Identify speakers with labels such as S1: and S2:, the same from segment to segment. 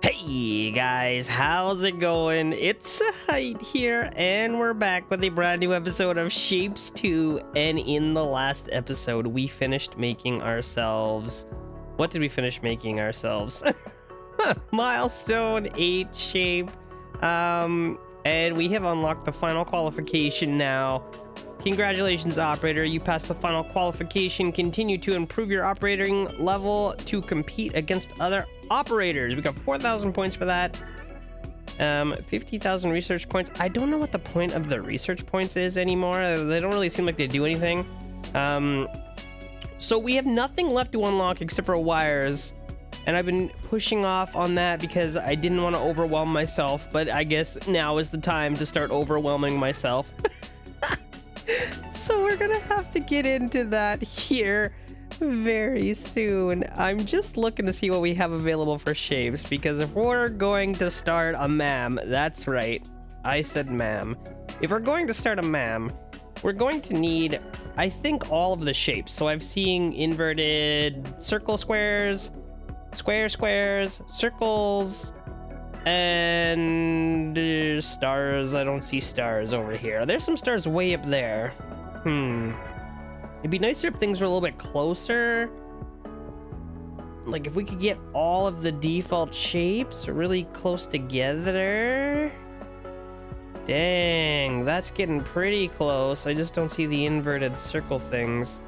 S1: Hey guys, how's it going? It's Zahait here, and we're back with a brand new episode of Shapes 2. And in the last episode, we finished making ourselves... What did we finish making ourselves? Milestone 8 shape. And we have unlocked the final qualification now. Congratulations, operator. You passed the final qualification. Continue to improve your operating level to compete against other operators. We got 4,000 points for that. 50,000 research points. I don't know what the point of the research points is anymore. They don't really seem like they do anything. So we have nothing left to unlock except for wires. And I've been pushing off on that because I didn't want to overwhelm myself. But I guess now is the time to start overwhelming myself. So we're gonna have to get into that here very soon. I'm just looking to see what we have available for shapes, because if we're going to start a MAM, that's right, I said MAM. If we're going to start a MAM, we're going to need, I think, all of the shapes. So I'm seeing inverted circle squares, square squares, circles, and stars. I don't see stars over here. There's some stars way up there. It'd be nicer if things were a little bit closer. Like if we could get all of the default shapes really close together. Dang, that's getting pretty close. I just don't see the inverted circle things.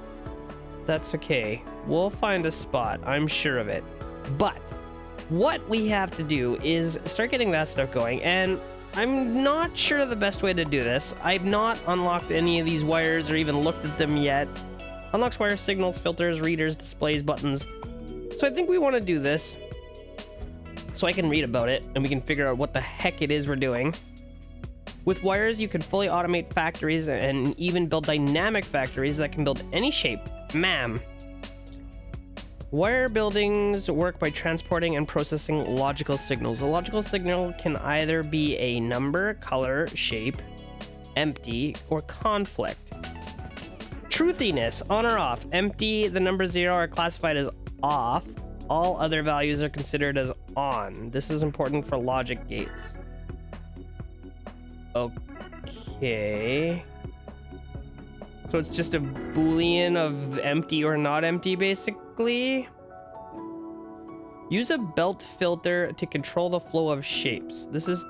S1: That's okay. We'll find a spot. I'm sure of it. But what we have to do is start getting that stuff going, and I'm not sure the best way to do this. I've not unlocked any of these wires or even looked at them yet. Unlocks wires, signals, filters, readers, displays, buttons. So I think we want to do this so I can read about it and we can figure out what the heck it is we're doing. With wires, you can fully automate factories and even build dynamic factories that can build any shape. MAM. Wire buildings work by transporting and processing logical signals. A logical signal can either be a number, color, shape, empty, or conflict. Truthiness, on or off. Empty, the number 0 are classified as off. All other values are considered as on. This is important for logic gates. Okay. So it's just a boolean of empty or not empty, basically. Use a belt filter to control the flow of shapes. This is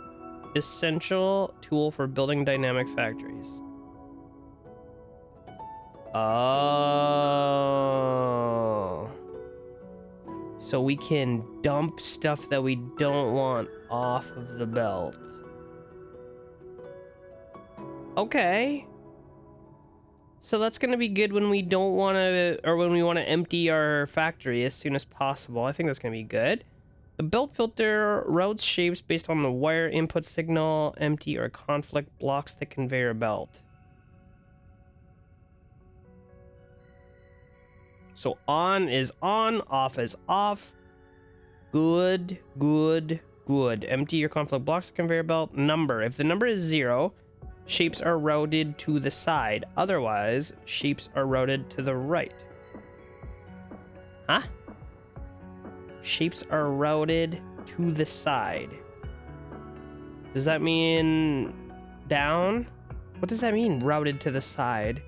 S1: essential tool for building dynamic factories. Oh. So we can dump stuff that we don't want off of the belt. Okay. So that's going to be good when we don't want to, or when we want to empty our factory as soon as possible. I think that's going to be good. The belt filter routes shapes based on the wire input signal. Empty or conflict blocks the conveyor belt. So on is on, off is off. Good, good, good. Empty or conflict blocks the conveyor belt. Number. If the number is 0... shapes are routed to the side. Otherwise, shapes are routed to the right. Huh? Shapes are routed to the side. Does that mean down? What does that mean, routed to the side?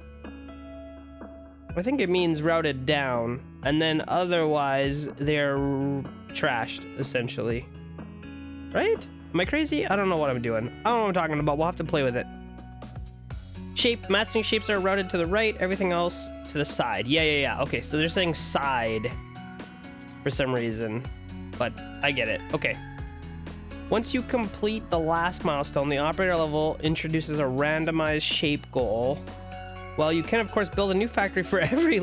S1: I think it means routed down. And then otherwise, they're trashed, essentially. Right? Am I crazy? I don't know what I'm doing. I don't know what I'm talking about. We'll have to play with it. Shape, matching shapes are routed to the right, everything else to the side. Yeah. Okay, so they're saying side for some reason, but I get it. Okay. Once you complete the last milestone, the operator level introduces a randomized shape goal. While you can, of course, build a new factory for every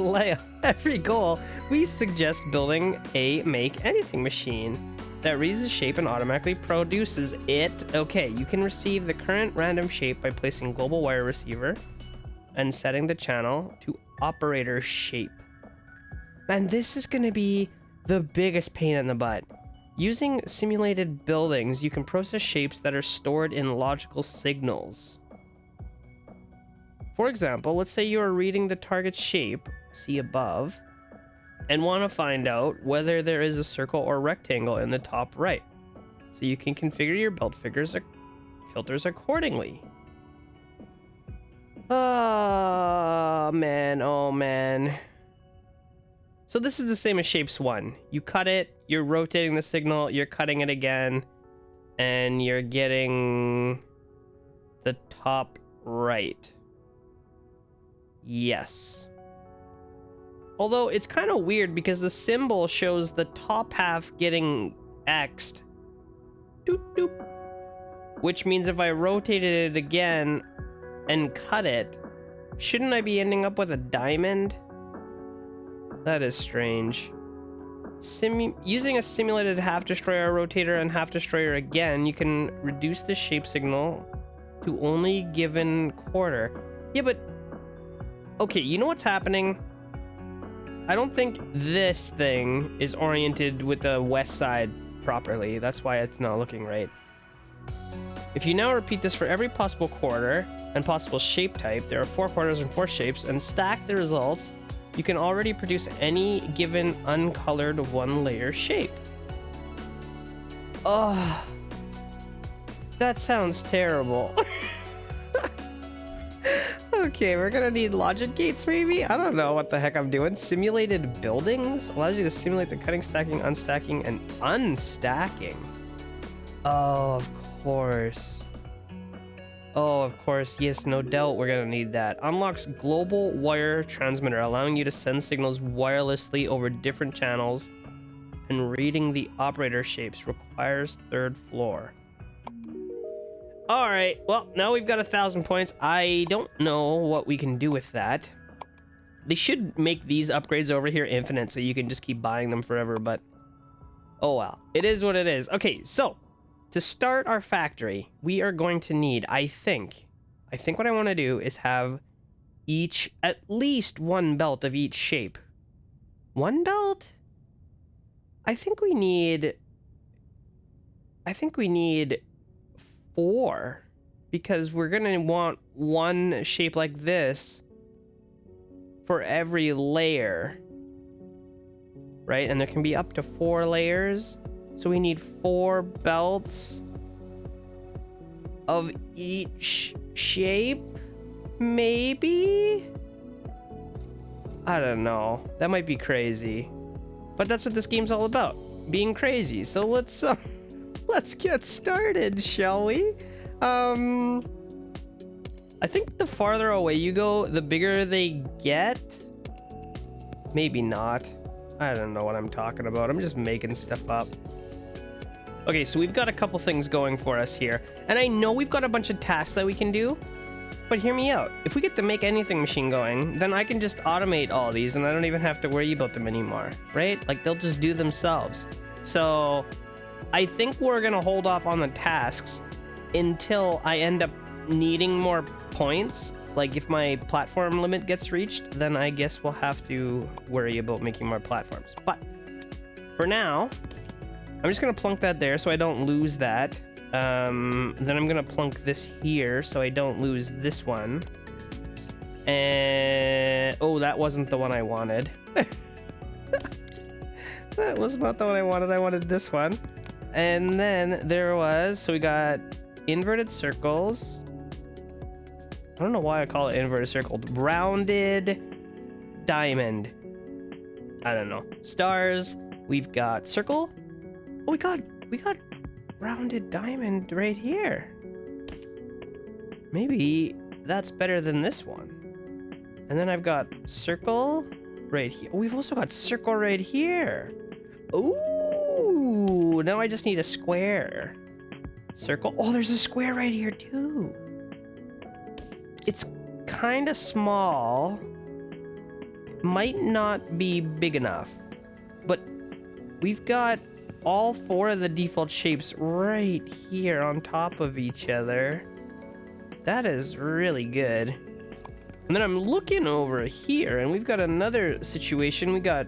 S1: goal, we suggest building a make anything machine that reads the shape and automatically produces it. Okay, you can receive the current random shape by placing global wire receiver and setting the channel to operator shape. Man, this is going to be the biggest pain in the butt. Using simulated buildings, you can process shapes that are stored in logical signals. For example, let's say you are reading the target shape, see above, and want to find out whether there is a circle or rectangle in the top right. so you can configure your belt filters accordingly. Oh man, oh man. So this is the same as Shapes 1. You cut it, you're rotating the signal, you're cutting it again, and you're getting the top right. Yes. Although it's kind of weird because the symbol shows the top half getting X'd. Doop, doop. Which means if I rotated it again and cut it, shouldn't I be ending up with a diamond? That is strange. Using a simulated half destroyer rotator and half destroyer again, you can reduce the shape signal to only given quarter. Yeah, but okay, you know what's happening? I don't think this thing is oriented with the west side properly. That's why it's not looking right. If you now repeat this for every possible quarter and possible shape type, there are 4 quarters and 4 shapes, and stack the results, you can already produce any given uncolored 1-layer shape. Oh, that sounds terrible. Okay, we're gonna need logic gates maybe? I don't know what the heck I'm doing. Simulated buildings allows you to simulate the cutting, stacking, unstacking, and unstacking. Oh, of course. Oh, of course. Yes, no doubt we're gonna need that. Unlocks global wire transmitter, allowing you to send signals wirelessly over different channels, and reading the operator shapes requires 3rd floor. All right, well, now we've got 1,000 points. I don't know what we can do with that. They should make these upgrades over here infinite so you can just keep buying them forever, but oh well. It is what it is. Okay, so to start our factory, we are going to need, I think what I want to do is have at least 1 belt of each shape. 1 belt? I think we need 4, because we're gonna want 1 shape like this for every layer, right? And there can be up to 4 layers, so we need 4 belts of each shape, maybe? I don't know, that might be crazy, but that's what this game's all about, being crazy. So let's get started, shall we? I think the farther away you go, the bigger they get. Maybe not. I don't know what I'm talking about. I'm just making stuff up. Okay, so we've got a couple things going for us here. And I know we've got a bunch of tasks that we can do, but hear me out. If we get the make anything machine going, then I can just automate all these and I don't even have to worry about them anymore, right? Like, they'll just do themselves. So I think we're gonna hold off on the tasks until I end up needing more points. Like, if my platform limit gets reached, then I guess we'll have to worry about making more platforms. But for now, I'm just gonna plunk that there so I don't lose that. Then I'm gonna plunk this here so I don't lose this one. And oh, that wasn't the one I wanted. That was not the one I wanted. I wanted this one. And then there was, so we got inverted circles. I don't know why I call it inverted circle. Rounded diamond. I don't know. Stars. We've got circle. Oh, we got rounded diamond right here. Maybe that's better than this one. And then I've got circle right here. Oh, we've also got circle right here. Ooh, now I just need a square. Circle. Oh, there's a square right here too. It's kind of small. Might not be big enough. But we've got all 4 of the default shapes right here on top of each other. That is really good. And then I'm looking over here and we've got another situation. We got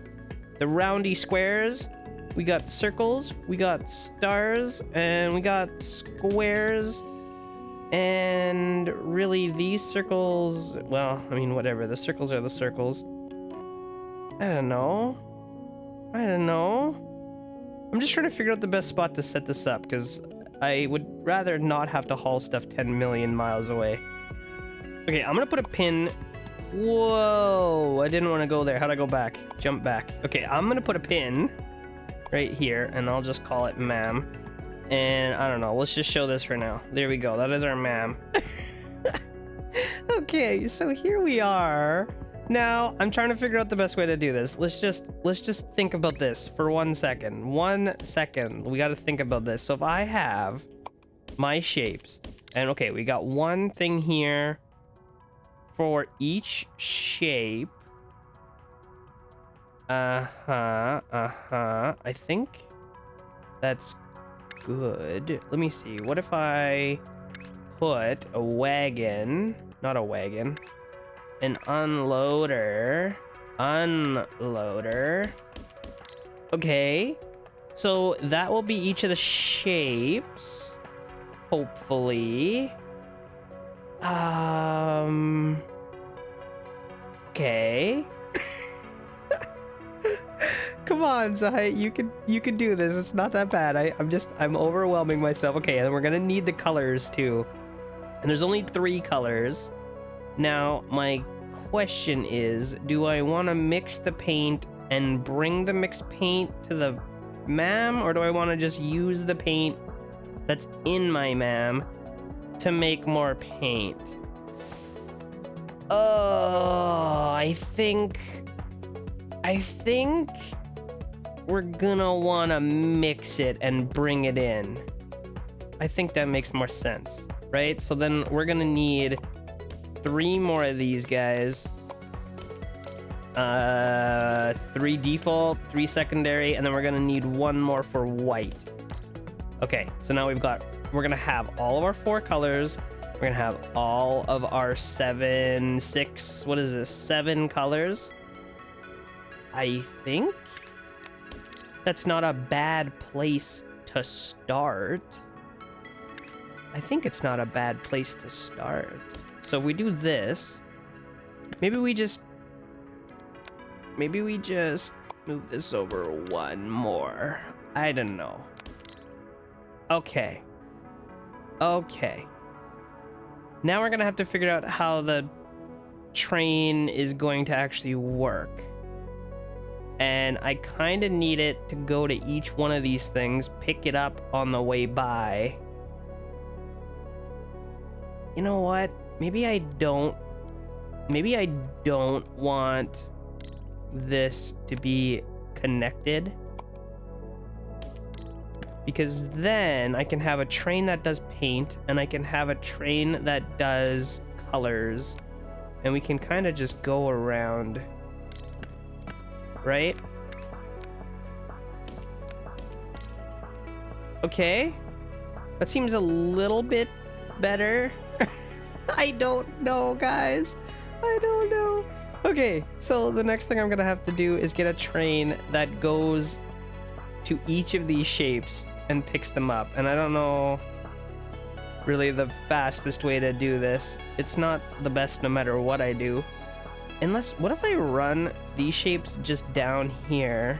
S1: the roundy squares, we got circles, we got stars, and we got squares. And really, these circles, well, I mean, whatever. The circles are the circles. I don't know. I'm just trying to figure out the best spot to set this up, because I would rather not have to haul stuff 10 million miles away. Okay, I'm gonna put a pin. Whoa, I didn't want to go there. How'd I go back? Jump back. Okay, I'm gonna put a pin right here, and I'll just call it ma'am. And I don't know, let's just show this for now. There we go, that is our ma'am. Okay, so here we are. Now, I'm trying to figure out the best way to do this. Let's just think about this for 1 second. 1 second. We got to think about this. So if I have my shapes, and okay, we got one thing here for each shape. I think that's good. Let me see. What if I put a wagon, not a wagon, an unloader. Okay, so that will be each of the shapes, hopefully. Okay. Come on, Zahait, you can do this. It's not that bad. I'm overwhelming myself. Okay, and we're gonna need the colors too. And there's only 3 colors. Now, my question is, do I want to mix the paint and bring the mixed paint to the MAM, or do I want to just use the paint that's in my MAM to make more paint? Oh, I think we're gonna want to mix it and bring it in. I think that makes more sense, right? So then we're gonna need 3 more of these guys. 3 default, 3 secondary, and then we're gonna need 1 more for white. Okay, so now we're gonna have all of our 4 colors. We're gonna have all of our 7 colors. I think that's not a bad place to start. I think it's not a bad place to start. So if we do this, maybe we just move this over 1 more. I don't know. Okay. Now we're gonna have to figure out how the train is going to actually work. And I kind of need it to go to each one of these things, pick it up on the way by. You know what? Maybe I don't want this to be connected, because then I can have a train that does paint and I can have a train that does colors, and we can kind of just go around, right? Okay, that seems a little bit better. I don't know, guys. I don't know. Okay, so the next thing I'm gonna have to do is get a train that goes to each of these shapes and picks them up. And I don't know really the fastest way to do this. It's not the best no matter what I do. Unless, what if I run these shapes just down here?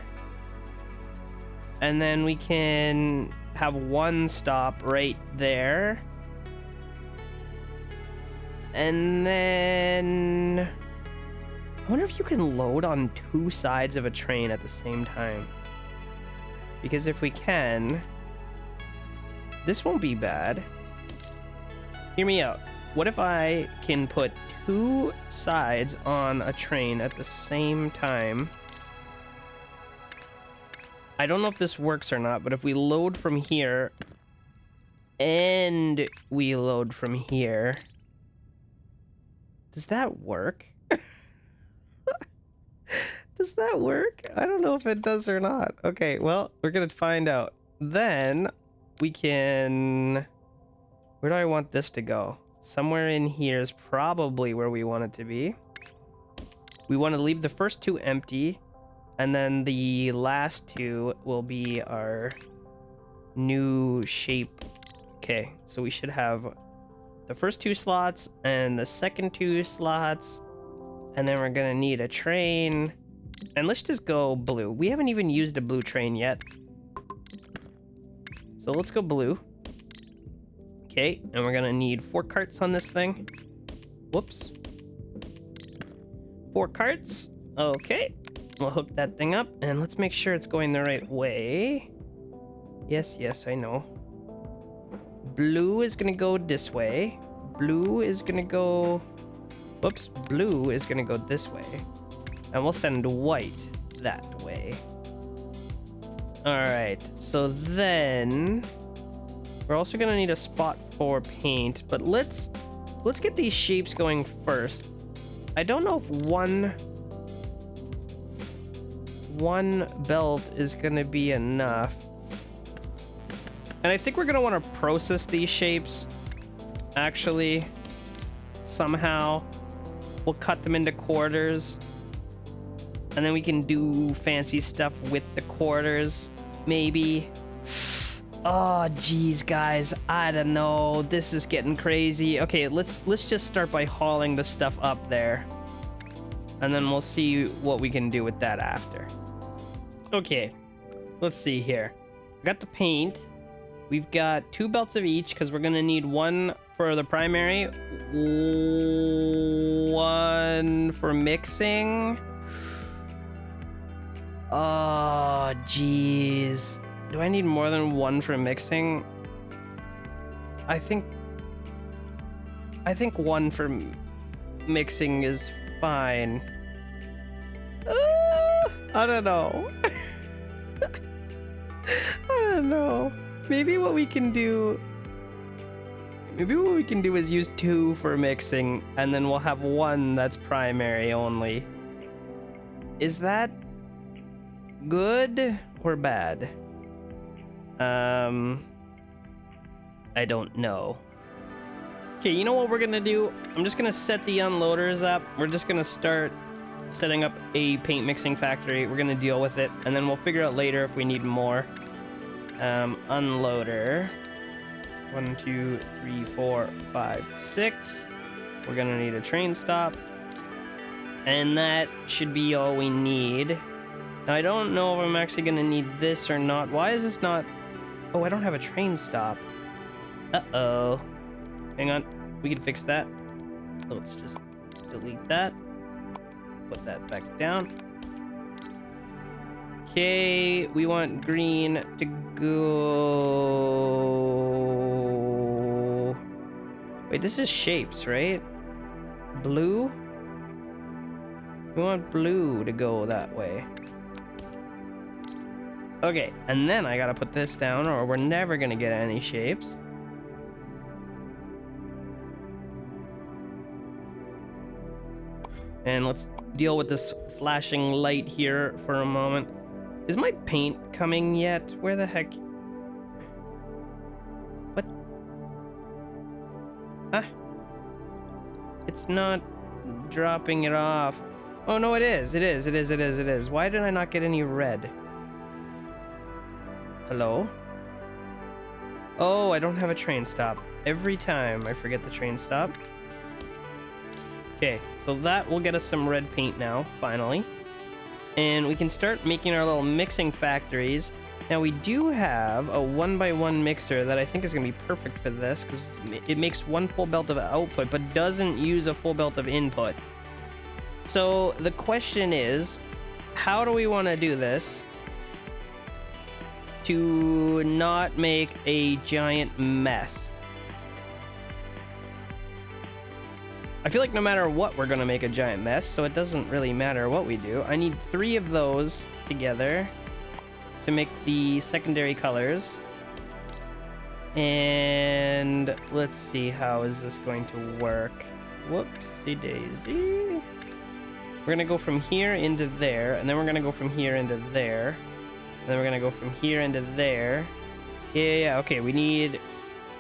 S1: And then we can have 1 stop right there. And then I wonder if you can load on 2 sides of a train at the same time. Because if we can, this won't be bad. Hear me out. What if I can put 2 sides on a train at the same time? I don't know if this works or not, but if we load from here and we load from here, does that work? Does that work? I don't know if it does or not. Okay, well, we're gonna find out. Then we can... Where do I want this to go? Somewhere in here is probably where we want it to be. We want to leave the first 2 empty, and then the last 2 will be our new shape. Okay, so we should have the first 2 slots and the second 2 slots, and then we're gonna need a train. And let's just go blue. We haven't even used a blue train yet. So let's go blue. Okay, and we're gonna need 4 carts on this thing. Whoops. 4 carts. Okay. We'll hook that thing up, and let's make sure it's going the right way. Yes, yes, I know. Blue is gonna go this way. Blue is gonna go... Whoops. Blue is gonna go this way. And we'll send white that way. Alright, so then... We're also gonna need a spot for paint, but let's get these shapes going first. I don't know if one belt is gonna be enough. And I think we're gonna want to process these shapes. Actually, somehow we'll cut them into quarters, and then we can do fancy stuff with the quarters, maybe. Oh, geez, guys, I don't know. This is getting crazy. Okay, let's just start by hauling the stuff up there, and then we'll see what we can do with that after. Okay, let's see here. I got the paint. We've got 2 belts of each because we're gonna need 1 for the primary, 1 for mixing. Oh, geez. Do I need more than 1 for mixing? I think 1 for mixing is fine. I don't know. I don't know. Maybe what we can do is use 2 for mixing, and then we'll have 1 that's primary only. Is that good or bad? I don't know. Okay, you know what we're gonna do? I'm just gonna set the unloaders up. We're just gonna start setting up a paint mixing factory. We're gonna deal with it, and then we'll figure out later if we need more. Unloader. 1, 2, 3, 4, 5, 6. We're gonna need a train stop. And that should be all we need. Now, I don't know if I'm actually gonna need this or not. Why is this not... Oh, I don't have a train stop. Uh-oh. Hang on. We can fix that. So let's just delete that. Put that back down. Okay, we want green to go... Wait, this is shapes, right? Blue? We want blue to go that way. Okay, and then I gotta put this down or we're never gonna get any shapes. And let's deal with this flashing light here for a moment. Is my paint coming yet? Where the heck? What? Ah. It's not dropping it off. Oh, no, it is. It is. Why did I not get any red? Hello? Oh, I don't have a train stop. Every time I forget the train stop. Okay, so that will get us some red paint now, finally. And we can start making our little mixing factories. Now, we do have a 1x1 mixer that I think is going to be perfect for this, because it makes 1 full belt of output, but doesn't use a full belt of input. So, the question is, how do we want to do this to not make a giant mess? I feel like no matter what, we're going to make a giant mess, so it doesn't really matter what we do. I need 3 of those together to make the secondary colors. And let's see, how is this going to work? Whoopsie daisy. We're going to go from here into there, and then we're going to go from here into there. And then we're going to go from here into there. Yeah, okay, we need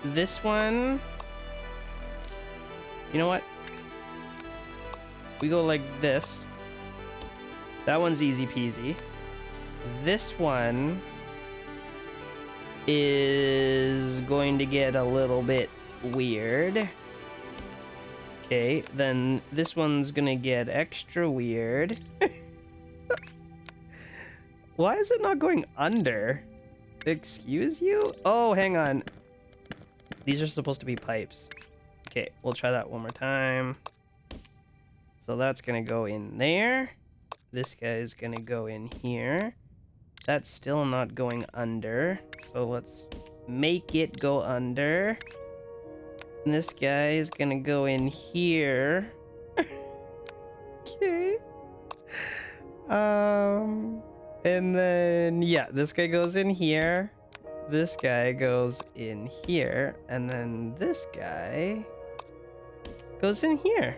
S1: this one. You know what? We go like this. That one's easy peasy. This one is going to get a little bit weird. Okay, then this one's gonna get extra weird. Why is it not going under? Excuse you? Oh, hang on. These are supposed to be pipes. Okay, we'll try that one more time. So that's gonna go in there. This guy is gonna go in here. That's still not going under. So let's make it go under. And this guy is gonna go in here. Okay. And then, yeah, this guy goes in here. This guy goes in here. And then this guy goes in here.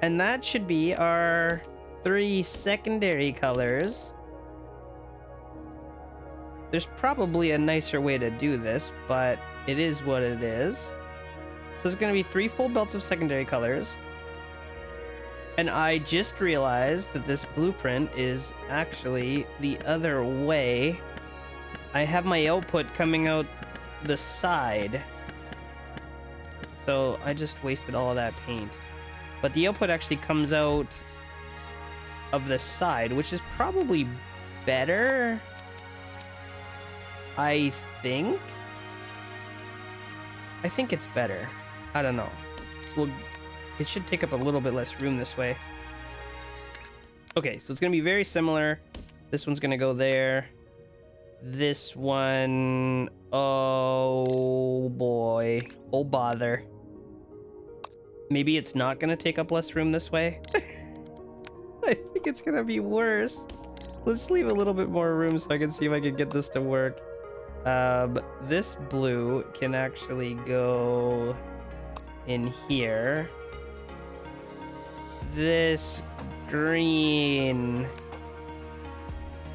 S1: And that should be our 3 secondary colors. There's probably a nicer way to do this, but it is what it is. So it's going to be 3 full belts of secondary colors. And I just realized that this blueprint is actually the other way. I have my output coming out the side. So I just wasted all of that paint. But the output actually comes out of the side, which is probably better. I think it's better. I don't know. Well, it should take up a little bit less room this way. Okay, so it's going to be very similar. This one's going to go there. This one... Oh, boy. Oh, bother. Maybe it's not going to take up less room this way. I think it's going to be worse. Let's leave a little bit more room so I can see if I can get this to work. This blue can actually go in here. This green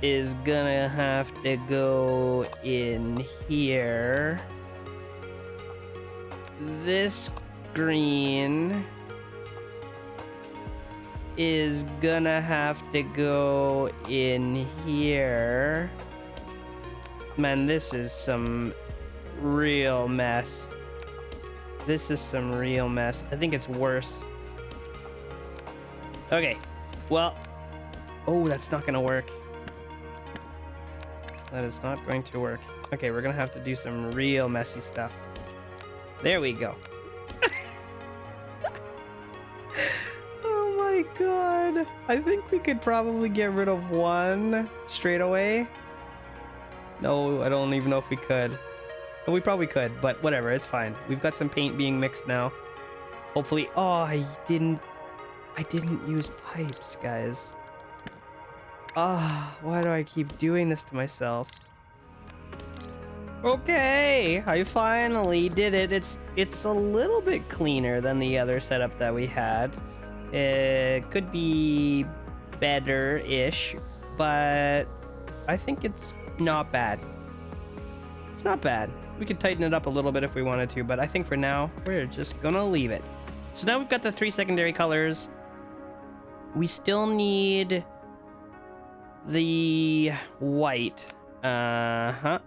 S1: is gonna have to go in here. This green is gonna have to go in here. Man, this is some real mess. This is some real mess. I think it's worse. Okay, well... Oh, that's not gonna work. That is not going to work. Okay, we're gonna have to do some real messy stuff. There we go. Oh my god. I think we could probably get rid of one straight away. No, I don't even know if we could. But we probably could, but whatever, it's fine. We've got some paint being mixed now. Hopefully... Oh, I didn't use pipes, guys. Ah, why do I keep doing this to myself? Okay, I finally did it. It's a little bit cleaner than the other setup that we had. It could be better-ish, but I think it's not bad. It's not bad. We could tighten it up a little bit if we wanted to, but I think for now, we're just gonna leave it. So now we've got the 3 secondary colors. We still need the white. And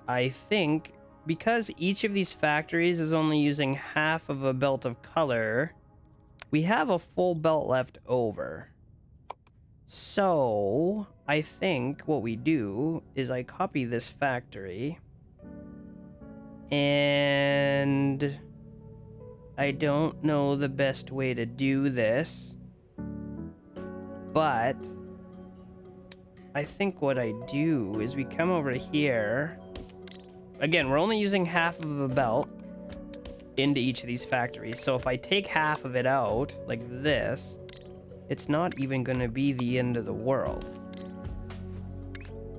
S1: I think because each of these factories is only using half of a belt of color, we have a full belt left over. So I think what we do is I copy this factory, and I don't know the best way to do this, but I think what I do is we come over here. Again, we're only using half of a belt into each of these factories. So if I take half of it out, like this, it's not even going to be the end of the world.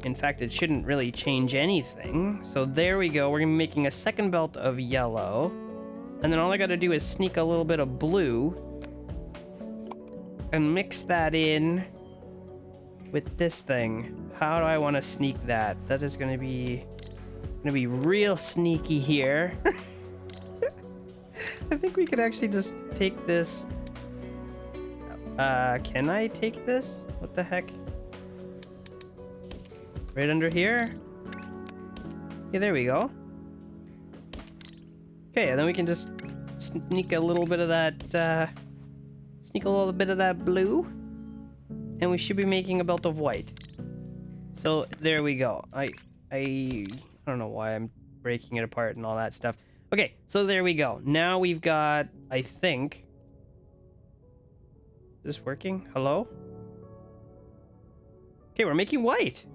S1: In fact, it shouldn't really change anything. So there we go. We're making a second belt of yellow. And then all I got to do is sneak a little bit of blue and mix that in with this thing. How do I want to sneak that? That is going to be real sneaky here. I think we could actually just take this. Can I take this? What the heck? Right under here? Okay, there we go. Okay, and then we can just sneak a little bit of that, blue. And we should be making a belt of white. So there we go. I don't know why I'm breaking it apart and all that stuff. Okay, so there we go. Now we've got, I think... Is this working? Hello? Okay, we're making white.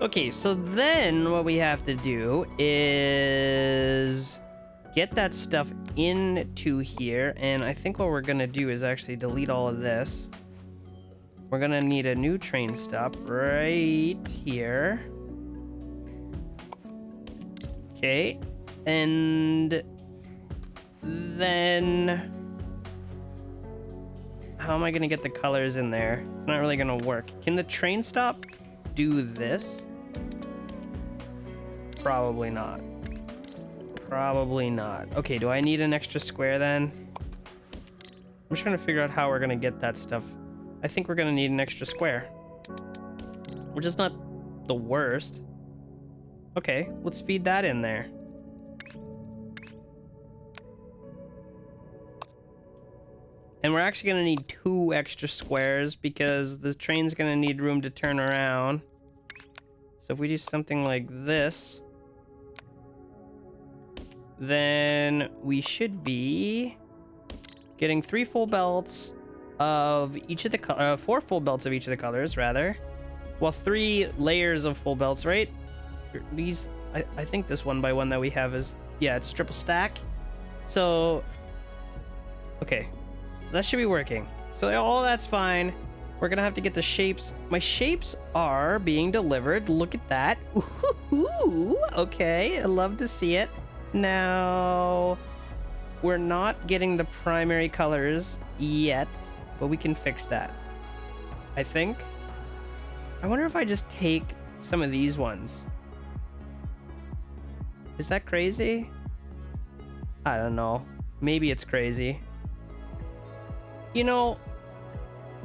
S1: Okay, so then what we have to do is get that stuff into here. And I think what we're going to do is actually delete all of this. We're going to need a new train stop right here. Okay, and then how am I gonna get the colors in there? It's not really gonna work. Can the train stop do this? Probably not. Probably not. Okay, do I need an extra square then? I'm just trying to figure out how we're gonna get that stuff. I think we're gonna need an extra square, which is not the worst. Okay, let's feed that in there. And we're actually going to need 2 extra squares because the train's going to need room to turn around. So if we do something like this, then we should be getting 3 full belts of each of the 4 full belts of each of the colors, rather. Well, 3 layers of full belts, right? These, I think this 1x1 that we have is, yeah, it's triple stack. So, okay, that should be working. So all that's fine. We're gonna have to get the shapes. My shapes are being delivered. Look at that. Ooh, okay, I love to see it. Now, we're not getting the primary colors yet, but we can fix that, I think. I wonder if I just take some of these ones. Is that crazy? I don't know. Maybe it's crazy. You know,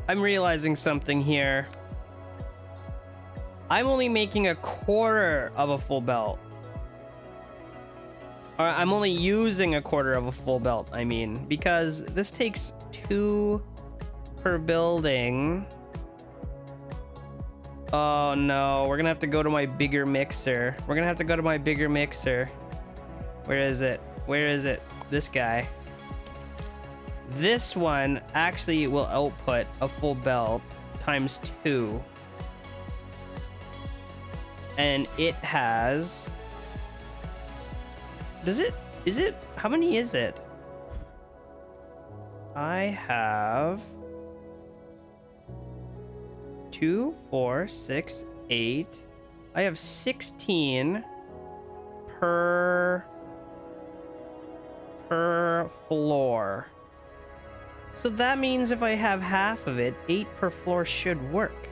S1: I'm realizing something here. I'm only making a quarter of a full belt. Or I'm only using a quarter of a full belt, I mean, because this takes 2 per building. Oh no, we're gonna have to go to my bigger mixer. We're gonna have to go to my bigger mixer. Where is it? Where is it? This guy. This one actually will output a full belt times 2. And it has... Is it? How many is it? I have... 2, 4, 6, 8. I have 16 per floor. So that means if I have half of it, 8 per floor should work.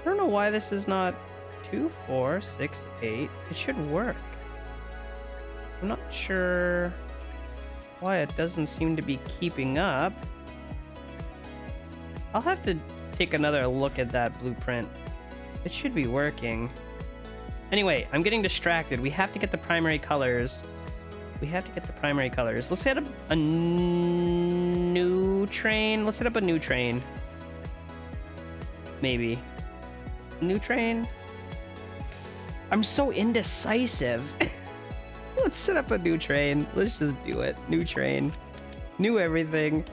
S1: I don't know why this is not 2, 4, 6, 8. It should work. I'm not sure why it doesn't seem to be keeping up. I'll have to take another look at that blueprint. It should be working. Anyway, I'm getting distracted. We have to get the primary colors. Let's set up a new train. Let's set up a new train. Maybe. New train? I'm so indecisive. Let's set up a new train. Let's just do it. New train. New everything.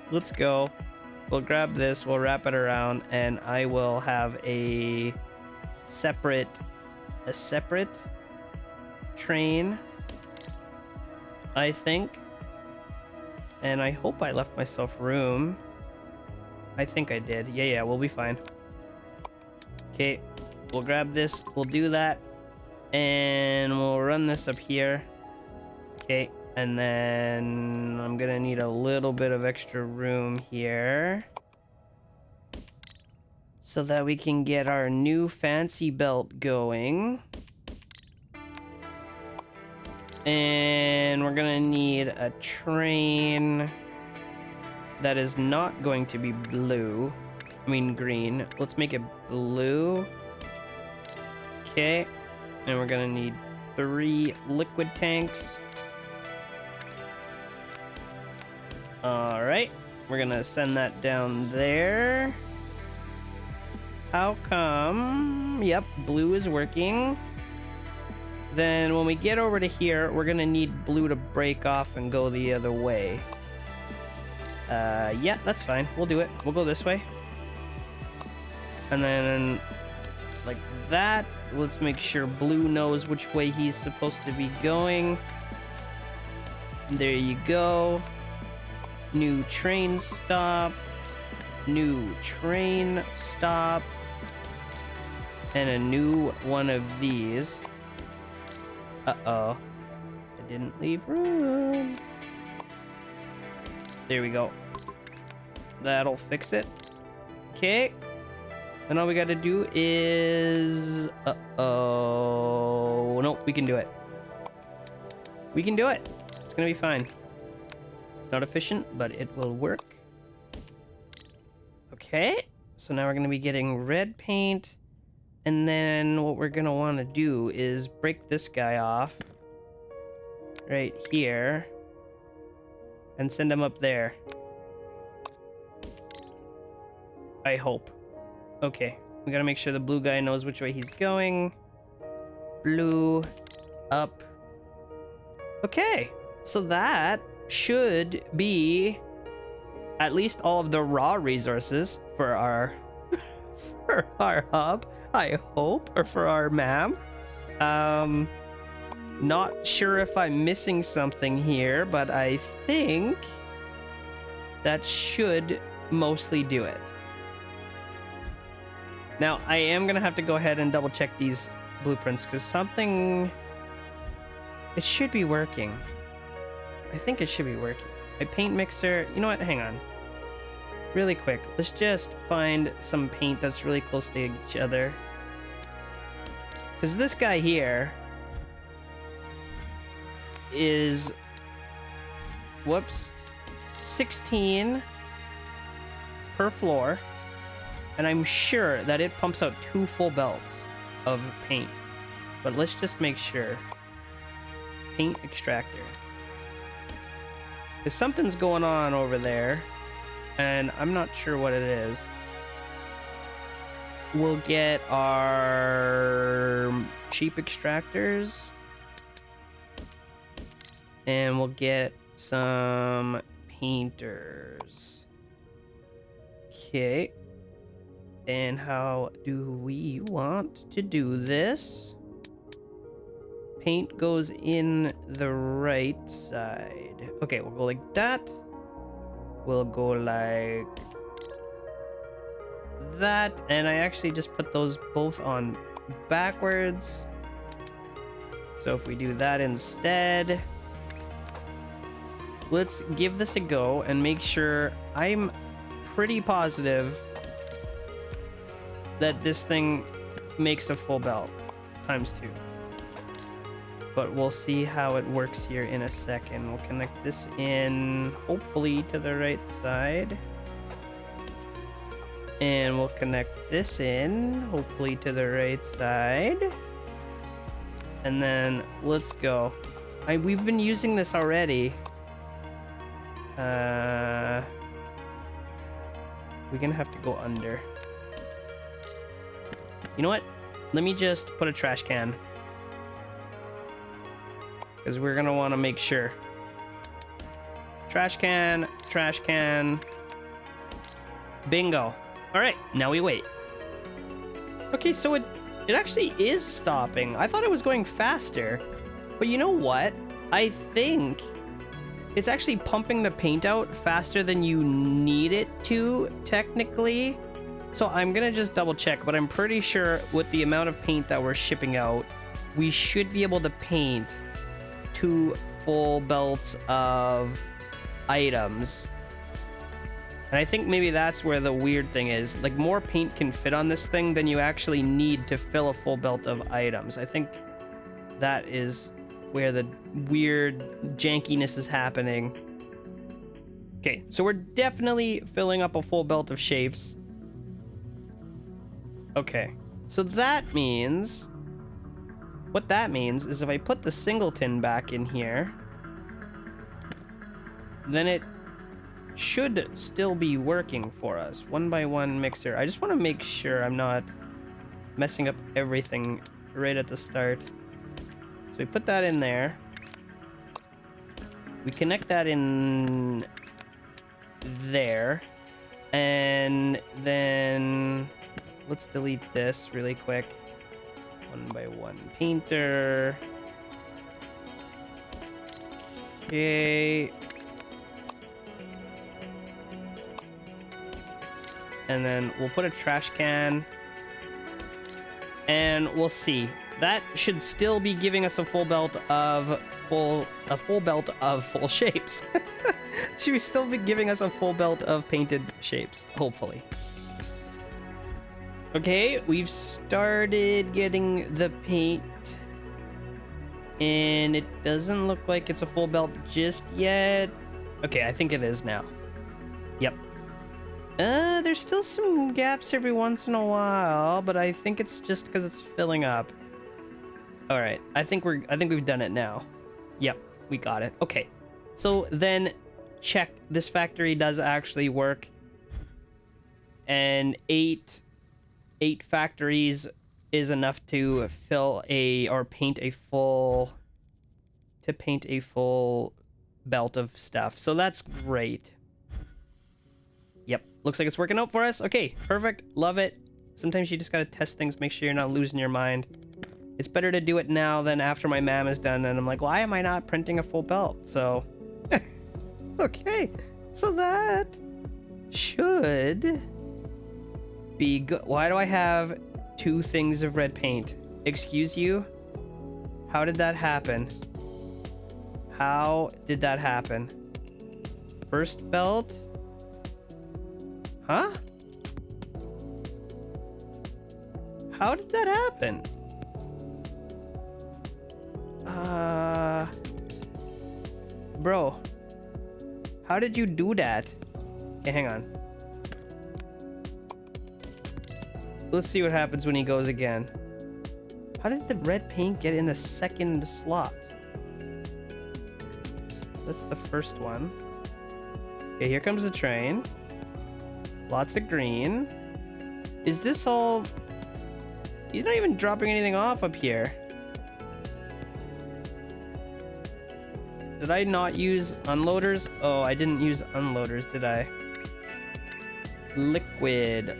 S1: Let's go. We'll grab this, we'll wrap it around, and I will have a separate train, I think. And I hope I left myself room. I think I did. Yeah, we'll be fine. Okay, we'll grab this, we'll do that, and we'll run this up here. Okay. And then I'm gonna need a little bit of extra room here so that we can get our new fancy belt going. And we're gonna need a train that is not going to be blue. I mean green. Let's make it blue. Okay. And we're gonna need 3 liquid tanks. Alright, we're gonna send that down there. How come? Yep, blue is working. Then when we get over to here, we're gonna need blue to break off and go the other way. Yeah, that's fine. We'll do it. We'll go this way. And then like that. Let's make sure blue knows which way he's supposed to be going. There you go. New train stop. New train stop. And a new one of these. Uh-oh. I didn't leave room. There we go. That'll fix it. Okay. And all we gotta do is... Uh-oh. Nope, we can do it. We can do it. It's gonna be fine. It's not efficient, but it will work. Okay. So now we're gonna be getting red paint. And then what we're gonna want to do is break this guy off. Right here. And send him up there. I hope. Okay, we gotta make sure the blue guy knows which way he's going. Blue, up. Okay, so that should be at least all of the raw resources for our for our hub, I hope, or for our map. Not sure if I'm missing something here, but I think that should mostly do it. Now, I am going to have to go ahead and double check these blueprints because something... It should be working. I think it should be working. My paint mixer... You know what? Hang on. Really quick. Let's just find some paint that's really close to each other. Because this guy here is... Whoops. 16 per floor. And I'm sure that it pumps out 2 full belts of paint. But let's just make sure. Paint extractor. Because something's going on over there. And I'm not sure what it is. We'll get our cheap extractors. And we'll get some painters. Okay. And how do we want to do this? Paint goes in the right side. Okay, we'll go like that. We'll go like that. And I actually just put those both on backwards. So if we do that instead, let's give this a go and make sure. I'm pretty positive that this thing makes a full belt times 2. But we'll see how it works here in a second. We'll connect this in, hopefully, to the right side. And we'll connect this in, hopefully, to the right side. And then let's go. We've been using this already. We're gonna have to go under. You know what? Let me just put a trash can. Because we're going to want to make sure. Trash can, trash can. Bingo. All right, now we wait. Okay, so it actually is stopping. I thought it was going faster. But you know what? I think it's actually pumping the paint out faster than you need it to, technically. So I'm going to just double check, but I'm pretty sure with the amount of paint that we're shipping out, we should be able to paint 2 full belts of items. And I think maybe that's where the weird thing is. Like, more paint can fit on this thing than you actually need to fill a full belt of items. I think that is where the weird jankiness is happening. Okay, so we're definitely filling up a full belt of shapes. Okay, so that means... What that means is if I put the singleton back in here, then it should still be working for us. 1x1 mixer. I just want to make sure I'm not messing up everything right at the start. So we put that in there. We connect that in there. And then let's delete this really quick. 1x1 painter. Okay. And then we'll put a trash can. And we'll see. That should still be giving us a full belt of full shapes. Should still be giving us a full belt of painted shapes, hopefully. Okay, we've started getting the paint. And it doesn't look like it's a full belt just yet. Okay, I think it is now. Yep. There's still some gaps every once in a while, but I think it's just because it's filling up. All right, I think we've done it now. Yep, we got it. Okay, so then check this factory does actually work, and eight factories is enough to paint a full belt of stuff. So that's great. Yep, looks like it's working out for us. Okay, perfect. Love it. Sometimes you just gotta test things, make sure you're not losing your mind. It's better to do it now than after my MAM is done and I'm like, why am I not printing a full belt? So, okay, so that should be good. Why do I have 2 things of red paint? Excuse you? How did that happen? How did that happen? First belt? Huh? How did that happen? Bro. How did you do that? Okay, hang on. Let's see what happens when he goes again. How did the red paint get in the second slot? That's the first one. Okay, here comes the train. Lots of green. Is this all... He's not even dropping anything off up here. Did I not use unloaders? Oh, I didn't use unloaders, did I? Liquid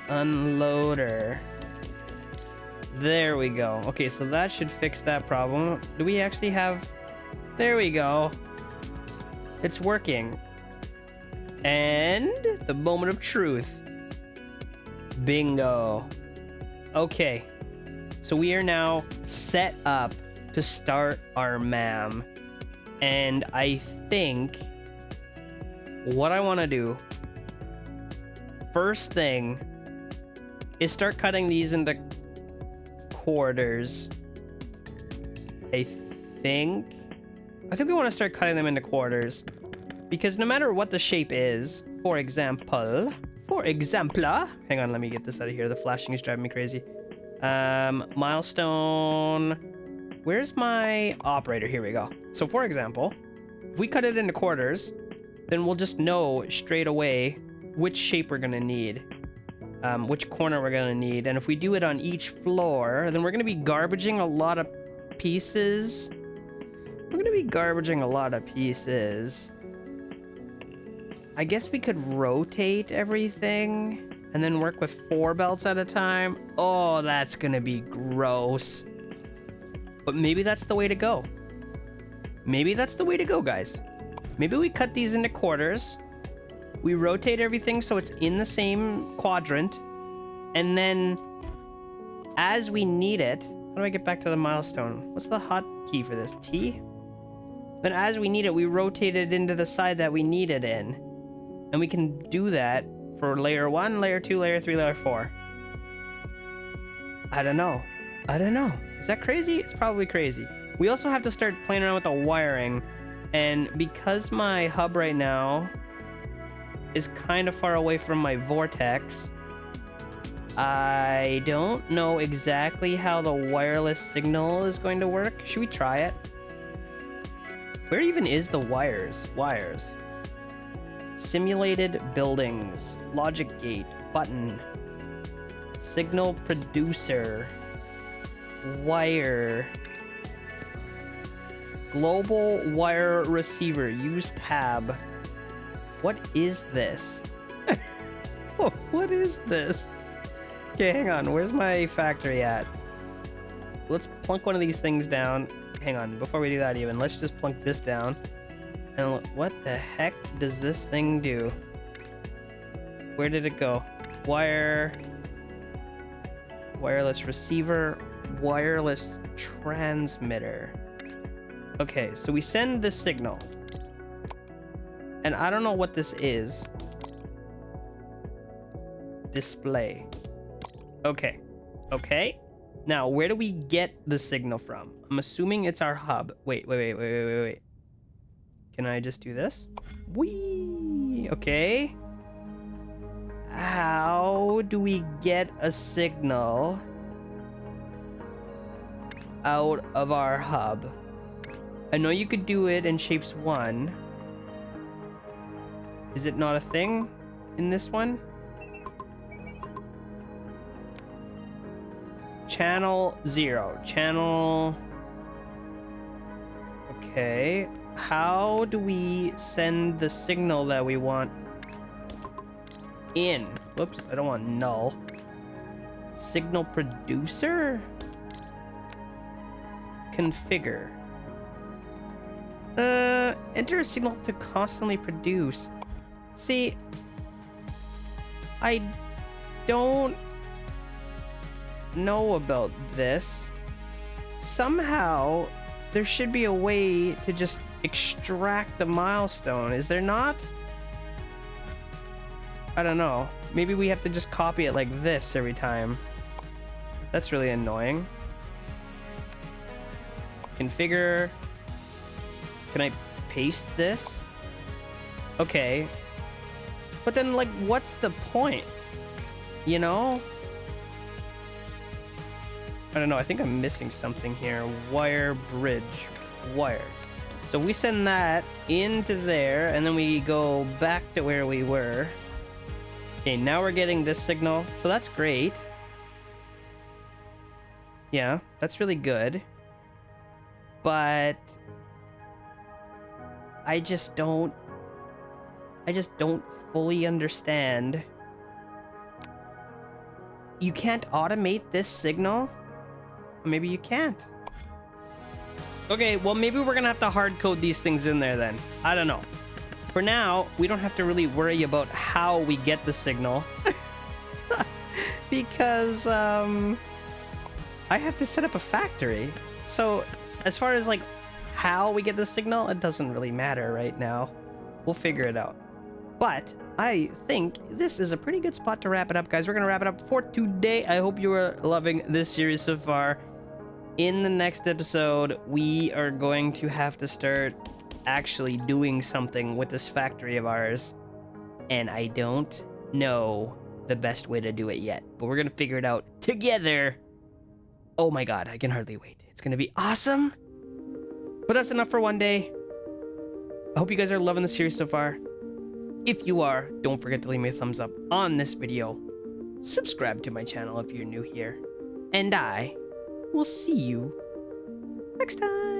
S1: unloader. There we go. Okay, so that should fix that problem. Do we actually have... There we go. It's working. And the moment of truth. Bingo. Okay. So we are now set up to start our MAM. And I think what I want to do first thing is start cutting these into quarters. I think we want to start cutting them into quarters because no matter what the shape is, for example, hang on, let me get this out of here. The flashing is driving me crazy. Milestone. Where's my operator? Here we go. So for example, if we cut it into quarters, then we'll just know straight away which shape we're gonna need, which corner we're gonna need. And if we do it on each floor, then we're gonna be garbaging a lot of pieces. I guess we could rotate everything and then work with 4 belts at a time. Oh, that's gonna be gross. But maybe that's the way to go. Guys. Maybe we cut these into quarters. We rotate everything so it's in the same quadrant. And then as we need it... How do I get back to the milestone? What's the hotkey for this? T? Then as we need it, we rotate it into the side that we need it in. And we can do that for layer 1, layer 2, layer 3, layer 4. I don't know. Is that crazy? It's probably crazy. We also have to start playing around with the wiring. And because my hub right now is kind of far away from my vortex, I don't know exactly how the wireless signal is going to work. Should we try it? Where even is the wires? Wires. Simulated buildings. Logic gate. Button. Signal producer. Wire. Global wire receiver. Use tab. What is this? What is this? Okay, hang on. Where's my factory at? Let's plunk one of these things down. Hang on. Before we do that even, let's just plunk this down. And what the heck does this thing do? Where did it go? Wire. Wireless receiver. Wireless transmitter. Okay, so we send the signal. And I don't know what this is. Display. Okay. Okay. Now, where do we get the signal from? I'm assuming it's our hub. Wait. Can I just do this? Whee! Okay. How do we get a signal out of our hub? I know you could do it in Shapes 1. Is it not a thing in this one? Channel 0. Channel... Okay. How do we send the signal that we want in? Whoops, I don't want null. Signal producer? Configure. Enter a signal to constantly produce. See, I don't know about this. Somehow there should be a way to just extract the milestone. Is there not? I don't know. Maybe we have to just copy it like this every time. That's really annoying. Configure. Can I paste this? Okay. But then, like, what's the point? You know? I don't know. I think I'm missing something here. Wire bridge. Wire. So we send that into there, and then we go back to where we were. Okay, now we're getting this signal. So that's great. Yeah, that's really good. But I just don't fully understand. You can't automate this signal? Maybe you can't. Okay, well, maybe we're gonna have to hard code these things in there then. I don't know. For now, we don't have to really worry about how we get the signal. Because, I have to set up a factory. So, as far as, like, how we get the signal, it doesn't really matter right now. We'll figure it out. But I think this is a pretty good spot to wrap it up, guys. We're going to wrap it up for today. I hope you are loving this series so far. In the next episode, we are going to have to start actually doing something with this factory of ours. And I don't know the best way to do it yet. But we're going to figure it out together. Oh my god, I can hardly wait. It's going to be awesome. But that's enough for one day. I hope you guys are loving the series so far. If you are, don't forget to leave me a thumbs up on this video. Subscribe to my channel if you're new here. And I will see you next time.